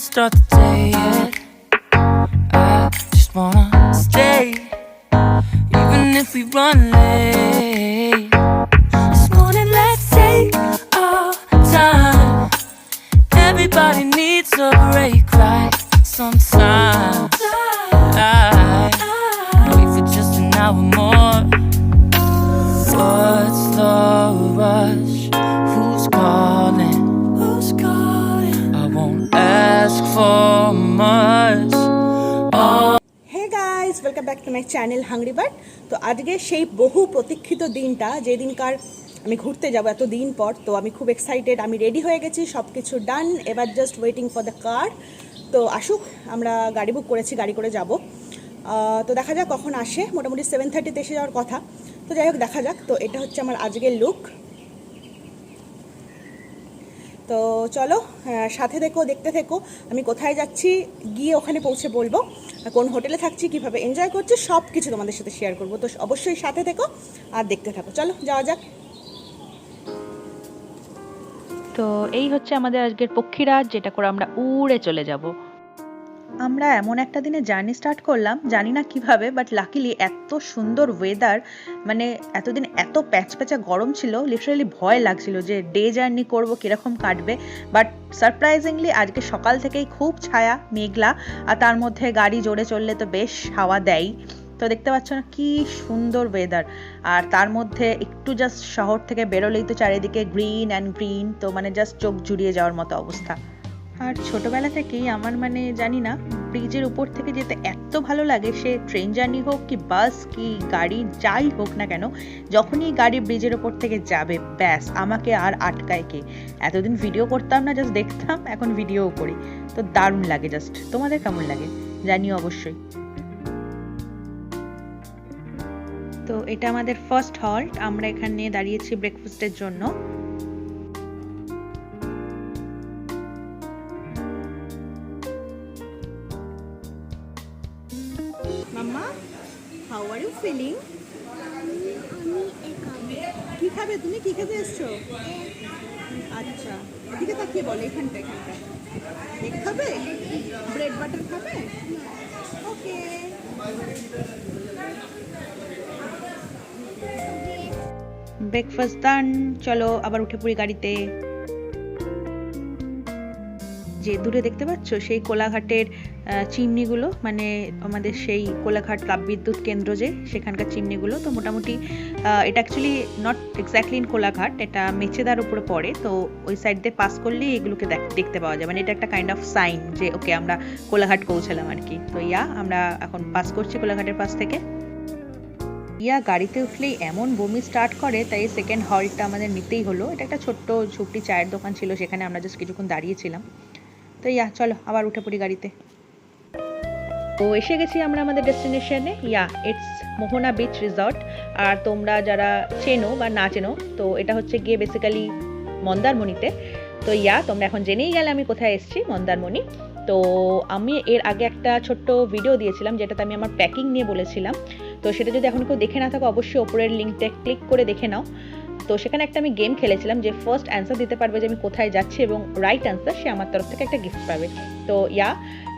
start the day yet. I just wanna stay, even if we run late. This morning, let's take our time. Everybody needs a break, right? Sometimes I wait for just an hour more. What's the rush? Who's calling? Who's calling? I won't ask for much. Oh. Hey guys, welcome back to my channel Hungry Bird. তো আজকে সেই বহু প্রতীক্ষিত দিনটা, যে দিনকার আমি ঘুরতে যাব এত দিন পর। তো আমি খুব এক্সাইটেড, আমি রেডি হয়ে গেছি, সব কিছু ডান, এবার just waiting for the car. তো আসুক, আমরা গাড়ি বুক করেছি, গাড়ি করে যাব। তো দেখা যাক কখন আসে, মোটামুটি 7:30-তে এসে যাওয়ার কথা। তো যাই হোক, দেখা যাক। তো এটা হচ্ছে আমার আজকের লুক। তো চলো সাথে থেকো, দেখতে থেকো আমি কোথায় যাচ্ছি, গিয়ে ওখানে পৌঁছে বলবো, কোন হোটেলে থাকছি, কিভাবে এনজয় করছি, সব কিছু তোমাদের সাথে শেয়ার করবো। তো অবশ্যই সাথে থেকো আর দেখতে থাকো। চলো যাওয়া যাক। তো এই হচ্ছে আমাদের আজকের পক্ষীরাজ, যেটা করে আমরা উড়ে চলে যাব। আমরা এমন একটা দিনে জার্নি স্টার্ট করলাম, জানি না কিভাবে, বাট লাকিলি এত সুন্দর ওয়েদার। মানে এতদিন এত প্যাচপ্যাচা গরম ছিল, লিটারালি ভয় লাগছিল যে ডে জার্নি করব কিরকম কাটবে। বাট সারপ্রাইজিংলি আজকে সকাল থেকেই খুব ছায়া, মেঘলা, আর তার মধ্যে গাড়ি জোরে চললে তো বেশ হাওয়া দেয়। তো দেখতে পাচ্ছ না কি সুন্দর ওয়েদার, আর তার মধ্যে একটু জাস্ট শহর থেকে বেরোলেই তো চারিদিকে গ্রিন অ্যান্ড গ্রিন, তো মানে জাস্ট চোখ জুড়িয়ে যাওয়ার মতো অবস্থা। আর ছোটবেলা থেকেই আমার মানে জানি না, ব্রিজের উপর থেকে যেতে এত ভালো লাগে, সে ট্রেন জার্নি হোক কি বাস কি গাড়ি যাই হোক না কেন, যখনই গাড়ি ব্রিজের উপর থেকে যাবে ব্যাস আমাকে আর আটকায় কে। এতদিন ভিডিও করতাম না, জাস্ট দেখতাম, এখন ভিডিওও করি। তো দারুণ লাগে জাস্ট। তোমাদের কেমন লাগে জানিও অবশ্যই। তো এটা আমাদের ফার্স্ট হল্ট, আমরা এখানে দাঁড়িয়েছি ব্রেকফাস্টের জন্য। মাম্মা, হাউ আর ইউ ফিলিং? কি খাবে তুমি? কি খেতে এসছো? আচ্ছা, এদিকে তাকিয়ে বলো, এখানটা এগ খাবে, ব্রেড বাটার খাবে? ওকে। ব্রেকফাস্ট ডান, চলো আবার উঠে পড়ি গাড়িতে। যে দূরে দেখতে পাচ্ছ সেই কোলাঘাটের চিমনিগুলো, মানে আমাদের সেই কোলাঘাট তাপবিদ্যুৎ কেন্দ্র, যে সেখানকার চিমনিগুলো। তো মোটামুটি এটা actually not exactly in Kolaghat, এটা মেচেদার উপরে পড়ে। তো ওই সাইড দিয়ে পাস করলেই এগুলোকে দেখতে পাওয়া যায়, মানে এটা একটা কাইন্ড অফ সাইন যে ওকে আমরা কোলাঘাট পৌঁছালাম আর কি। তো আমরা এখন পাস করছি কোলাঘাটের পাশ থেকে। গাড়িতে উঠলেই এমন বমি স্টার্ট করে, তাই সেকেন্ড হল্টটা আমাদের নিতেই হলো। এটা একটা ছোট্ট ঝুপড়ি চায়ের দোকান ছিল, সেখানে আমরা জাস্ট কিছুক্ষণ দাঁড়িয়েছিলাম। তো চলো আবার উঠে পড়ি গাড়িতে। তো এসে গেছি আমরা আমাদের ডেস্টিনেশনে, ইটস মোহনা বিচ রিসর্ট। আর তোমরা যারা চেনো বা না চেনো, তো এটা হচ্ছে গিয়ে বেসিক্যালি মন্দারমণিতে। তো তোমরা এখন জেনেই গেলে আমি কোথায় এসেছি, মন্দারমণি। তো আমি এর আগে একটা ছোট্ট ভিডিও দিয়েছিলাম, যেটাতে আমি আমার প্যাকিং নিয়ে বলেছিলাম। তো সেটা যদি এখন কেউ দেখে না থাকো, অবশ্যই ওপরের লিঙ্কটা ক্লিক করে দেখে নাও। তো সেখানে একটা আমি গেম খেলেছিলাম, যে ফার্স্ট অ্যান্সার দিতে পারবে যে আমি কোথায় যাচ্ছি এবং রাইট অ্যান্সার, সে আমার তরফ থেকে একটা গিফট পাবে। তো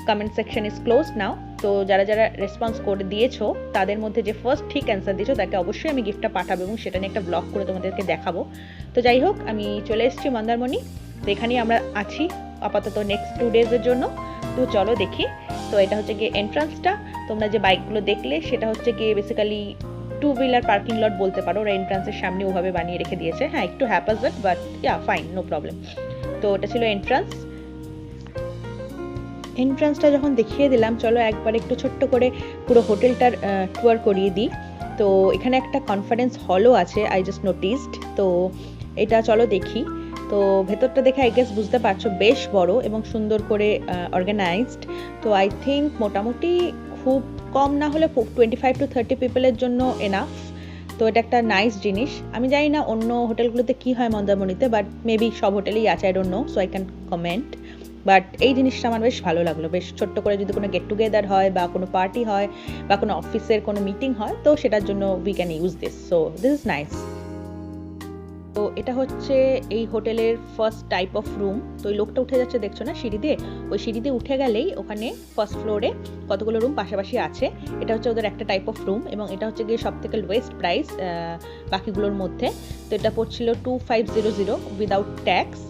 কমেন্ট সেকশন ইজ ক্লোজ নাও। তো যারা যারা রেসপন্স করে দিয়েছো, তাদের মধ্যে যে ফার্স্ট ঠিক অ্যান্সার দিয়েছো, তাকে অবশ্যই আমি গিফটটা পাঠাবো এবং সেটা নিয়ে একটা ব্লগ করে তোমাদেরকে দেখাবো। তো যাই হোক, আমি চলে এসেছি মন্দারমণি। তো এখানেই আমরা আছি আপাতত নেক্সট 2 ডেজের জন্য। তো চলো দেখি। তো এটা হচ্ছে গিয়ে এন্ট্রান্সটা। তোমরা যে বাইকগুলো দেখলে, সেটা হচ্ছে গিয়ে বেসিক্যালি 2 হুইলার পার্কিং লট বলতে পারো। ওরা এন্ট্রান্সের সামনে ওভাবে বানিয়ে রেখে দিয়েছে। হ্যাঁ, একটু হ্যাপাজেড, বাট ফাইন, নো প্রবলেম। তো এটা ছিল এন্ট্রান্সটা যখন দেখিয়ে দিলাম, চলো একবার একটু ছোট্ট করে পুরো হোটেলটার ট্যুর করিয়ে দিই। তো এখানে একটা কনফারেন্স হলও আছে, আই জাস্ট নোটিসড। তো এটা চলো দেখি। তো ভেতরটা দেখে আই গেস বুঝতে পারছো বেশ বড় এবং সুন্দর করে অর্গানাইজড। তো আই থিঙ্ক মোটামুটি খুব কম না হলে 25 to 30 পিপলের জন্য এনাফ। তো এটা একটা নাইস জিনিস। আমি জানি না অন্য হোটেলগুলোতে কি হয় মন্দারমণিতে, বাট মেবি সব হোটেলেই আছে, I don't know, so I can comment. But এই জিনিসটা আমার বেশ ভালো লাগলো। বেশ ছোট্ট করে যদি কোনো গেট টুগেদার হয় বা কোনো পার্টি হয় বা কোনো অফিসের কোনো মিটিং হয়, তো সেটার জন্য we can use this. So this is nice. তো এটা হচ্ছে এই হোটেলের ফার্স্ট টাইপ অফ রুম। তো ওই লোকটা উঠে যাচ্ছে দেখছো না সিঁড়ি দিয়ে, ওই সিঁড়ি দিয়ে উঠে গেলেই ওখানে ফার্স্ট ফ্লোরে কতগুলো রুম পাশাপাশি আছে। এটা হচ্ছে ওদের একটা টাইপ অফ রুম এবং এটা হচ্ছে গিয়ে সব থেকে লোয়েস্ট প্রাইস বাকিগুলোর মধ্যে। তো এটা পড়ছিল 2500 উইদাউট ট্যাক্স।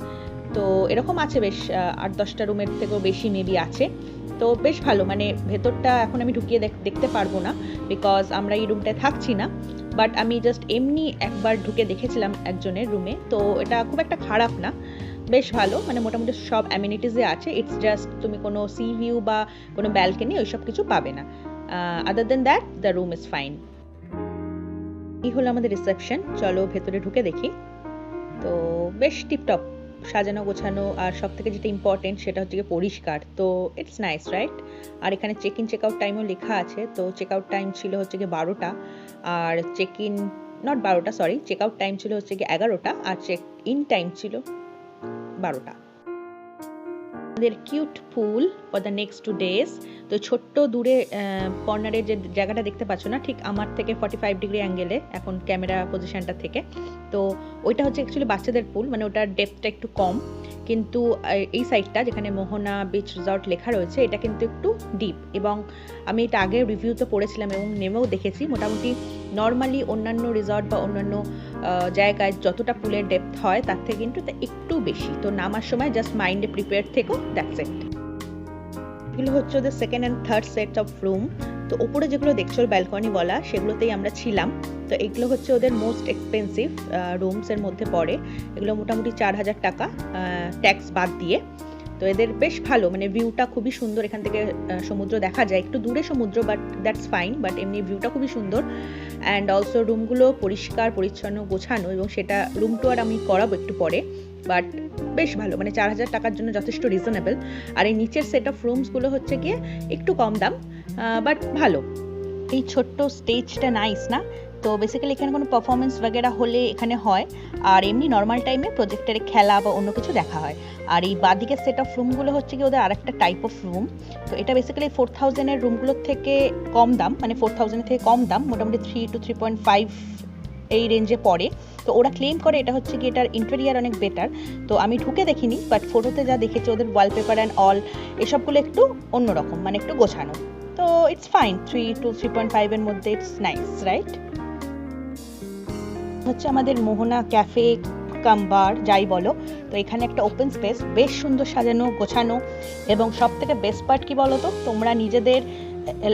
তো এরকম আছে বেশ 8-10টা রুমের থেকেও বেশি মেবি আছে। তো বেশ ভালো, মানে ভেতরটা এখন আমি ঢুকিয়ে দেখতে পারবো না বিকজ আমরা এই রুমটায় থাকছি না, বাট আমি জাস্ট এমনি একবার ঢুকে দেখেছিলাম একজনের রুমে। তো এটা খুব একটা খারাপ না, বেশ ভালো, মানে মোটামুটি সব অ্যামিনিটিসে আছে। ইটস জাস্ট তুমি কোনো সি ভিউ বা কোনো ব্যালকনি ওইসব কিছু পাবে না। Other than that the room is fine. এই হলো আমাদের রিসেপশন, চলো ভেতরে ঢুকে দেখি। তো বেশ টিপটপ সাজানো গোছানো, আর সব থেকে যেটা ইম্পর্টেন্ট সেটা হচ্ছে গিয়ে পরিষ্কার। তো ইটস নাইস রাইট। আর এখানে চেক ইন চেক আউট টাইমও লেখা আছে। তো চেক আউট টাইম ছিল হচ্ছে গিয়ে 12টা, আর চেক ইন নট 12টা সরি, চেক আউট টাইম ছিল হচ্ছে গিয়ে 11টা, আর চেক ইন টাইম ছিল 12টা। আমাদের cute pool for the next 2 days। তো ছোট্ট দূরে কর্নারের যে জায়গাটা দেখতে পাচ্ছ না, ঠিক আমার থেকে 45 ডিগ্রি অ্যাঙ্গেলে এখন ক্যামেরা পজিশনটা থেকে, তো ওইটা হচ্ছে অ্যাকচুয়ালি বাচ্চাদের পুল, মানে ওটার ডেপথটা একটু কম। কিন্তু এই সাইডটা যেখানে মোহনা বিচ রিসর্ট লেখা রয়েছে এটা কিন্তু একটু ডিপ, এবং আমি এটা আগে রিভিউতে পড়েছিলাম এবং নেমেও দেখেছি মোটামুটি নর্মালি অন্যান্য রিসর্ট বা অন্যান্য জায়গায় যতটা পুলের ডেপথ হয় তার থেকে কিন্তু একটু বেশি। তো নামার সময় জাস্ট মাইন্ডে প্রিপেয়ার থেকো, দ্যাটস ইট। এগুলো হচ্ছে ওদের second and third set of room. তো ওপরে যেগুলো দেখছো ব্যালকনি বলা, সেগুলোতেই আমরা ছিলাম। তো এগুলো হচ্ছে ওদের মোস্ট এক্সপেন্সিভ রুমসের মধ্যে পড়ে। এগুলো মোটামুটি 4000 টাকা ট্যাক্স বাদ দিয়ে। তো এদের বেশ ভালো, মানে ভিউটা খুবই সুন্দর, এখান থেকে সমুদ্র দেখা যায়, একটু দূরে সমুদ্র বাট দ্যাটস ফাইন, বাট এমনি ভিউটা খুবই সুন্দর। অ্যান্ড অলসো রুমগুলো পরিষ্কার পরিচ্ছন্ন গোছানো, এবং সেটা রুম টুয়ার আমি করাবো একটু পরে। বাট বেশ ভালো, মানে 4000 টাকার জন্য যথেষ্ট রিজনেবল। আর এই নিচের সেট অফ রুমসগুলো হচ্ছে গিয়ে একটু কম দাম, বাট ভালো। এই ছোট্ট স্টেজটা নাইস না? তো বেসিক্যালি এখানে কোনো পারফরমেন্স वगैरह হলে এখানে হয়, আর এমনি নর্মাল টাইমে প্রজেক্টরে খেলা বা অন্য কিছু দেখা হয়। আর এই বাদিকের সেট অফ রুমগুলো হচ্ছে কি ওদের আরেকটা টাইপ অফ রুম। তো এটা বেসিক্যালি 4000 এর রুমগুলোর থেকে কম দাম, মানে 4000 এর থেকে কম দাম, মোটামুটি 3 to 3.5 এই রেঞ্জে পড়ে। তো ওরা ক্লেম করে এটা হচ্ছে কি এটার ইন্টেরিয়ার অনেক বেটার। তো আমি ঢুকে দেখিনি, বাট ফটোতে যা দেখেছি ওদের ওয়ালপেপার অ্যান্ড অল এসবগুলো একটু অন্যরকম, মানে একটু গোছানো। তো ইটস ফাইন, 3 to 3.5 এর মধ্যে ইটস নাইস রাইট। হচ্ছে আমাদের মোহনা ক্যাফে কাম বার যাই বলো। তো এখানে একটা ওপেন স্পেস, বেশ সুন্দর সাজানো গোছানো, এবং সব থেকে বেস্ট পার্ট কি বলো তো, তোমরা নিজেদের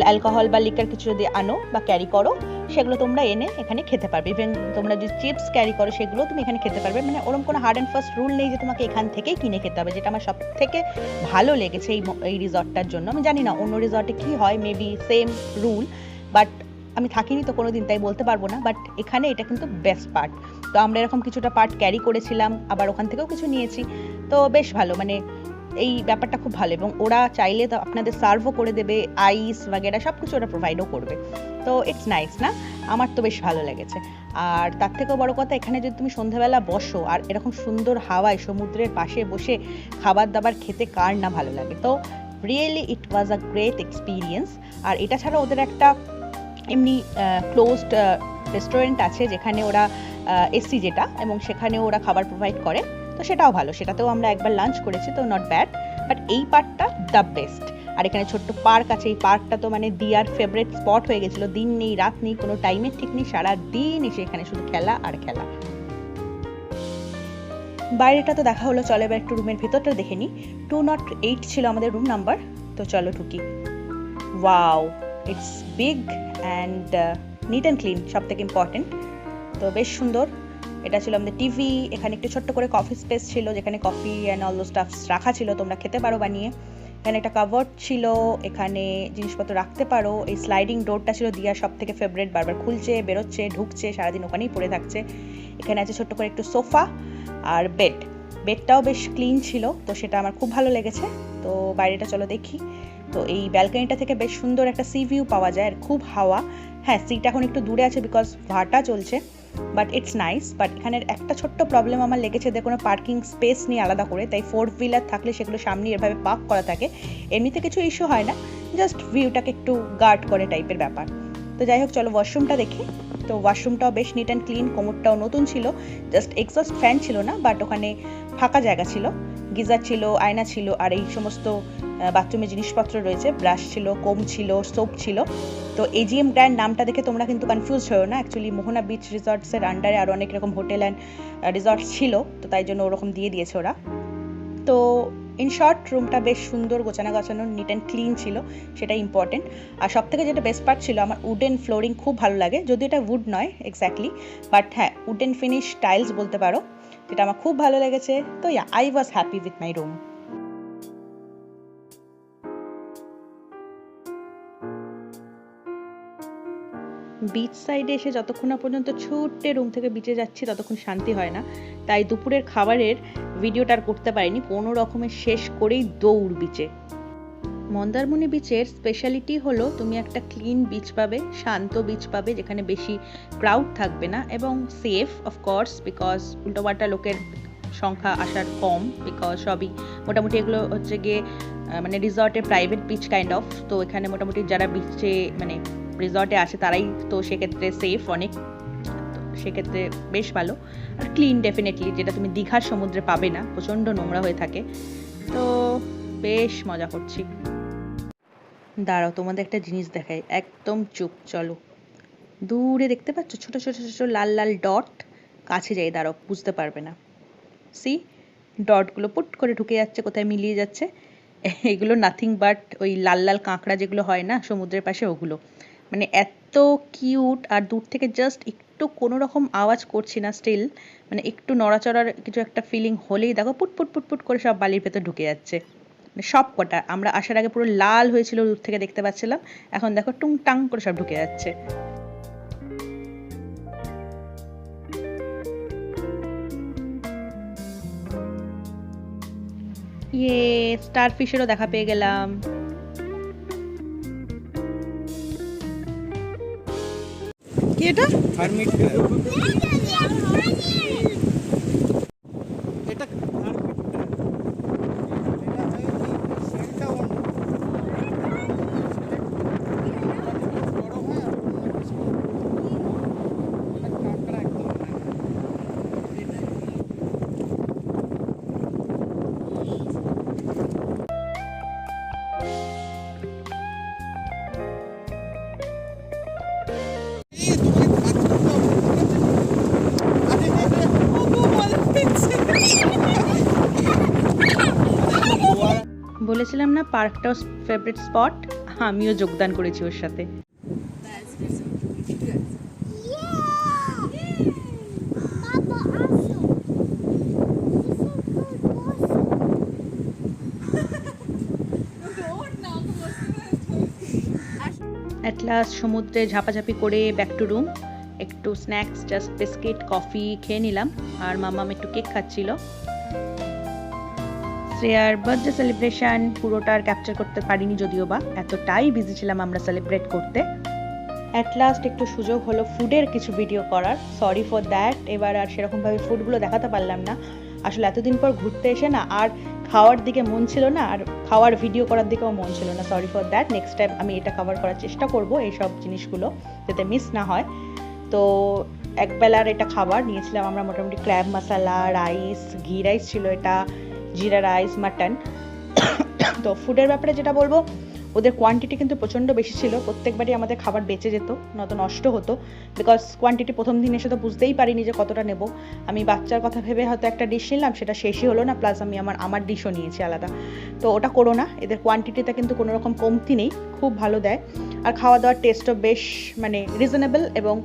অ্যালকোহল বা লিকার কিছু যদি আনো বা ক্যারি করো, সেগুলো তোমরা এনে এখানে খেতে পারবে। ইভেন তোমরা যদি চিপস ক্যারি করো সেগুলো তুমি এখানে খেতে পারবে। মানে ওরকম কোনো হার্ড অ্যান্ড ফাস্ট রুল নেই যে তোমাকে এখান থেকেই কিনে খেতে হবে, যেটা আমার সব থেকে ভালো লেগেছে এই রিসর্টটার জন্য। আমি জানি না অন্য রিসর্টে কী হয়, মেবি সেম রুল, বাট আমি থাকিনি তো কোনোদিন, তাই বলতে পারবো না। বাট এখানে এটা কিন্তু বেস্ট পার্ট। তো আমরা এরকম কিছুটা পার্ট ক্যারি করেছিলাম, আবার ওখান থেকেও কিছু নিয়েছি। তো বেশ ভালো, মানে এই ব্যাপারটা খুব ভালো, এবং ওরা চাইলে তো আপনাদের সার্ভও করে দেবে, আইস वगैरह সব কিছু ওরা প্রোভাইডও করবে। তো ইটস নাইস না? আমার তো বেশ ভালো লেগেছে। আর তার থেকেও বড় কথা, এখানে যদি তুমি সন্ধ্যাবেলা বসো আর এরকম সুন্দর হাওয়ায় সমুদ্রের পাশে বসে খাবার দাবার খেতে কার না ভালো লাগে। তো really it was a great experience. আর এটা ছাড়া ওদের একটা এমনি ক্লোজড রেস্টুরেন্ট আছে যেখানে ওরা এসি যেটা, এবং সেখানেও ওরা খাবার প্রোভাইড করে। তো সেটাও ভালো, সেটাতেও আমরা একবার লাঞ্চ করেছি, তো নট ব্যাড। বাট এই পার্কটা দ্য বেস্ট। আর এখানে ছোট্ট পার্ক আছে, এই পার্কটা তো মানে দিয়ার ফেভারিট স্পট হয়ে গেছিলো। দিন নেই রাত নেই, কোনো টাইমের ঠিক নেই, সারা দিন এসে এখানে শুধু খেলা আর খেলা। বাইরেটা তো দেখা হলো, চলো এবার একটু রুমের ভেতরটা দেখে নিই। 208 ছিল আমাদের রুম নাম্বার। তো চলো ঢুকি। Wow, it's big and neat and clean, সব থেকে ইম্পর্টেন্ট। তো বেশ সুন্দর। এটা ছিল আমাদের টিভি, এখানে একটু ছোট্ট করে কফি স্পেস ছিল যেখানে কফি অ্যান্ড অল দো স্টাফস রাখা ছিল, তোমরা খেতে পারো বানিয়ে। এখানে একটা কাভার্ড ছিল, এখানে জিনিসপত্র রাখতে পারো। এই স্লাইডিং ডোরটা ছিল দিয়ার সব থেকে ফেভারিট, বারবার খুলছে বেরোচ্ছে ঢুকছে, সারাদিন ওখানেই পড়ে থাকছে। এখানে আছে ছোট্ট করে একটু সোফা আর বেডটাও বেশ ক্লিন ছিল, তো সেটা আমার খুব ভালো লেগেছে। তো বাইরেটা চলো দেখি। তো এই ব্যালকনিটা থেকে বেশ সুন্দর একটা সি ভিউ পাওয়া যায়, আর খুব হাওয়া। হ্যাঁ, সিট এখন একটু দূরে আছে বিকজ ভাটা চলছে, বাট ইটস নাইস। বাট এখানের একটা ছোট্ট প্রবলেম আমার লেগেছে, এদের কোনো পার্কিং স্পেস নেই আলাদা করে, তাই 4 হুইলার থাকলে সেগুলো সামনে এভাবে পার্ক করা থাকে। এমনিতে কিছু ইস্যু হয় না, জাস্ট ভিউটাকে একটু গার্ড করে টাইপের ব্যাপার। তো যাই হোক, চলো ওয়াশরুমটা দেখি। তো ওয়াশরুমটাও বেশ নিট অ্যান্ড ক্লিন, কোমরটাও নতুন ছিল, জাস্ট এক্সস্ট ফ্যান ছিল না, বাট ওখানে ফাঁকা জায়গা ছিল, গিজার ছিল, আয়না ছিল, আর এই সমস্ত বাথরুমের জিনিসপত্র রয়েছে, ব্রাশ ছিল, কোম ছিল, সোপ ছিল। তো এজিএম গ্র্যান্ড নামটা দেখে তোমরা কিন্তু কনফিউজ হও না, অ্যাকচুয়ালি মোহনা বিচ রিসর্টসের আন্ডারে আরও অনেক রকম হোটেল অ্যান্ড রিসর্টস ছিল, তো তাই জন্য ওরকম দিয়ে দিয়েছে ওরা। তো ইন শর্ট রুমটা বেশ সুন্দর, গোছানো গাছানো, নিট অ্যান্ড ক্লিন ছিল, সেটা ইম্পর্টেন্ট। আর সব থেকে যেটা বেস্ট পার্ট ছিল, আমার উডেন ফ্লোরিং খুব ভালো লাগে, যদি এটা উড নয় এক্স্যাক্টলি, বাট হ্যাঁ উডেন ফিনিশ টাইলস বলতে পারো, যেটা আমার খুব ভালো লেগেছে। তো yeah, I was happy with my room. Beach সাইডে এসে যতক্ষণ না পর্যন্ত ছুটে রুম থেকে বিচে যাচ্ছি ততক্ষণ শান্তি হয় না, তাই দুপুরের খাবারের ভিডিওটা আর করতে পারিনি, কোনো রকমের শেষ করেই দৌড় বিচে। মন্দারমণি বিচের স্পেশালিটি হলো তুমি একটা ক্লিন বিচ পাবে, শান্ত বিচ পাবে, যেখানে বেশি ক্রাউড থাকবে না, এবং সেফ অফকোর্স, বিকজ উল্টোপাল্টা লোকের সংখ্যা আসার কম, বিকজ সবই মোটামুটি এগুলো হচ্ছে গিয়ে মানে রিসর্টের প্রাইভেট বিচ কাইন্ড অফ, তো এখানে মোটামুটি যারা বিচে মানে রিসর্টে আসে তারাই তো সেক্ষেত্রে সেফ অনেক, তো সেক্ষেত্রে বেশ ভালো। আর ক্লিন ডেফিনেটলি, যেটা তুমি দীঘার সমুদ্রে পাবে না, প্রচণ্ড নোংরা হয়ে থাকে। তো বেশ মজা করছি। দাঁড়াও তোমাদের একটা জিনিস দেখাই, একদম চুপ, চলো। দূরে দেখতে পাচ্ছ ছোট ছোট ছোট লাল লাল ডট, কাছে যাই দাঁড়াও, বুঝতে পারবে না। সি, ডটগুলো পুট করে ঢুকে যাচ্ছে, কোথায় মিলিয়ে যাচ্ছে, এগুলো নাথিং বাট ওই লাল লাল কাঁকড়া যেগুলো হয় না সমুদ্রের পাশে, ওগুলো। মানে এত কিউট, আর দূর থেকে জাস্ট একটু কোনো রকম আওয়াজ করছি না স্টিল, মানে একটু নড়াচড়ার কিছু একটা ফিলিং হলেই দেখো পুট পুট পুট পুট করে সব বালির ভেতর ঢুকে যাচ্ছে, মানে সব কটা। আমরা আসার আগে পুরো লাল হয়েছিল, দূর থেকে দেখতে পাচ্ছিলাম, এখন দেখো টুং টাং করে সব ঢুকে যাচ্ছে। ইয়ে, স্টার ফিশেরও দেখা পেয়ে গেলাম। কি এটা? Hermit crab. এটা হারমিট ক্র্যাব। এটা হয় কি সেলটা অন। বড় হয় আর অন্য কিছু। এটা কাঁকড়া একদম। বলেছিলাম না পার্কটাও ফেভারিট স্পট, আমিও যোগদান করেছি ওর সাথে। অ্যাট লাস্ট সমুদ্রে ঝাপাঝাপি করে ব্যাক টু রুম, একটু স্ন্যাক্স জাস্ট বিস্কিট কফি খেয়ে নিলাম, আর মামাম একটু কেক খাচ্ছিল। শ্রেয়ার বার্থডে সেলিব্রেশন পুরোটা আর ক্যাপচার করতে পারিনি, যদিও বা এতটাই বিজি ছিলাম আমরা সেলিব্রেট করতে। অ্যাট লাস্ট একটু সুযোগ হলো ফুডের কিছু ভিডিও করার, সরি ফর দ্যাট, এবার আর সেরকমভাবে ফুডগুলো দেখাতে পারলাম না, আসলে এতদিন পর ঘুরতে এসে না আর খাওয়ার দিকে মন ছিল না, আর খাওয়ার ভিডিও করার দিকেও মন ছিল না, sorry for that. Next time আমি এটা কভার করার চেষ্টা করব, এইসব জিনিসগুলো যাতে মিস না হয়। তো একবেলার এটা খাবার নিয়েছিলাম আমরা, মোটামুটি ক্র্যাব মশলা, রাইস, ঘি রাইস ছিল এটা, জিরা রাইস, মাটন। তো ফুডের ব্যাপারে যেটা বলবো, ওদের কোয়ান্টিটি কিন্তু প্রচণ্ড বেশি ছিল, প্রত্যেকবারই আমাদের খাবার বেঁচে যেত, নয়তো নষ্ট হতো, বিকজ কোয়ান্টিটি প্রথম দিন এসে তো বুঝতেই পারিনি যে কতটা নেব। আমি বাচ্চার কথা ভেবে হয়তো একটা ডিশ নিলাম, সেটা শেষই হলো না, প্লাস আমি আমার ডিশও নিয়েছি আলাদা। তো ওটা করো না, এদের কোয়ান্টিটিতে কিন্তু কোনো রকম কমতি নেই, খুব ভালো দেয়, আর খাওয়া দাওয়ার টেস্টও বেশ মানে রিজনেবল এবং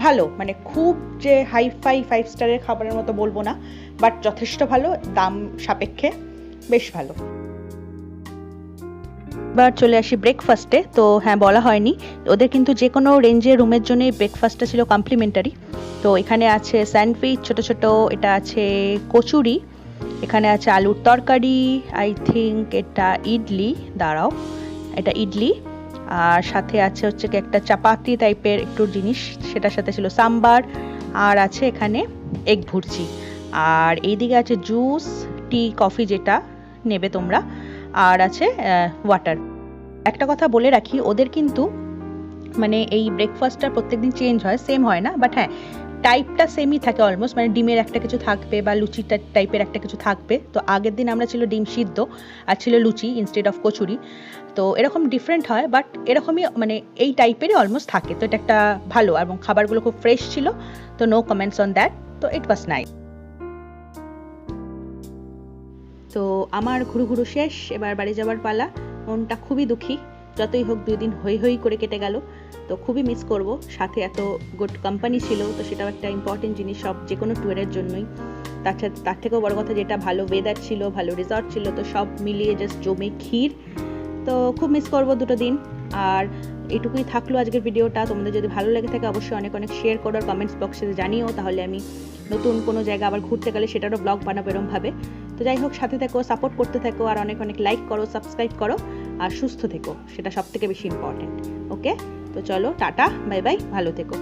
ভালো, মানে খুব যে হাই-ফাই 5 স্টারের খাবারের মতো বলবো না, বাট যথেষ্ট ভালো, দাম সাপেক্ষে বেশ ভালো। এবার চলে আসি ব্রেকফাস্টে। তো হ্যাঁ, বলা হয়নি, ওদের কিন্তু যে কোনো রেঞ্জের রুমের জন্যই ব্রেকফাস্টটা ছিল কমপ্লিমেন্টারি। তো এখানে আছে স্যান্ডউইচ ছোট ছোট, এটা আছে কচুরি, এখানে আছে আলুর তরকারি, আই থিঙ্ক এটা ইডলি, দাঁড়াও এটা ইডলি, আর সাথে আছে হচ্ছে কি একটা চাপাতি টাইপের একটু জিনিস, সেটার সাথে ছিল সাম্বার, আর আছে এখানে এগ ভুর্জি, আর এইদিকে আছে জুস, টি, কফি যেটা নেবে তোমরা, আর আছে ওয়াটার। একটা কথা বলে রাখি, ওদের কিন্তু মানে এই ব্রেকফাস্টটা প্রত্যেকদিন চেঞ্জ হয়, সেম হয় না, বাট হ্যাঁ টাইপটা সেমই থাকে অলমোস্ট, মানে ডিমের একটা কিছু থাকবে বা লুচি টাইপের একটা কিছু থাকবে। তো আগের দিন আমরা ছিল ডিম সিদ্ধ আর ছিল লুচি ইনস্টেড অফ কচুরি। তো এরকম ডিফারেন্ট হয়, বাট এরকমই মানে এই টাইপেরই অলমোস্ট থাকে। তো এটা একটা ভালো, এবং খাবারগুলো খুব ফ্রেশ ছিল, তো নো কমেন্টস অন দ্যাট। তো ইট ওয়াজ নাইস। তো আমার ঘুরু শেষ, এবার বাড়ি যাওয়ার পালা। মনটা খুবই দুঃখী, যতই হোক 2 দিন হই হই করে কেটে গেল। তো খুবই মিস করব, সাথে এত গুড কোম্পানি ছিল, তো সেটাও একটা ইম্পর্টেন্ট জিনিস সব যে কোনো ট্যুরের জন্যই। তার থেকেও বড় কথা যেটা ভালো ওয়েদার ছিল, ভালো রিসর্ট ছিল, তো সব মিলিয়ে জাস্ট জমে ক্ষীর। তো খুব মিস করব 2টো দিন। আর এটুকুই থাকলো আজকের ভিডিওটা। তোমাদের যদি ভালো লেগে থাকে অবশ্যই অনেক অনেক শেয়ার করো, আর কমেন্টস বক্সে জানিও, তাহলে আমি নতুন কোনো জায়গা আবার ঘুরতে গেলে সেটারও ব্লগ বানাবো এরমভাবে। তো যাই হোক, সাথে থেকো, সাপোর্ট করতে থেকো, আর অনেক অনেক লাইক করো, সাবস্ক্রাইব করো, আর সুস্থ থেকো, সেটা সব থেকে বেশি ইম্পর্টেন্ট। ওকে, তো চলো টাটা, বাই বাই, ভালো থেকো।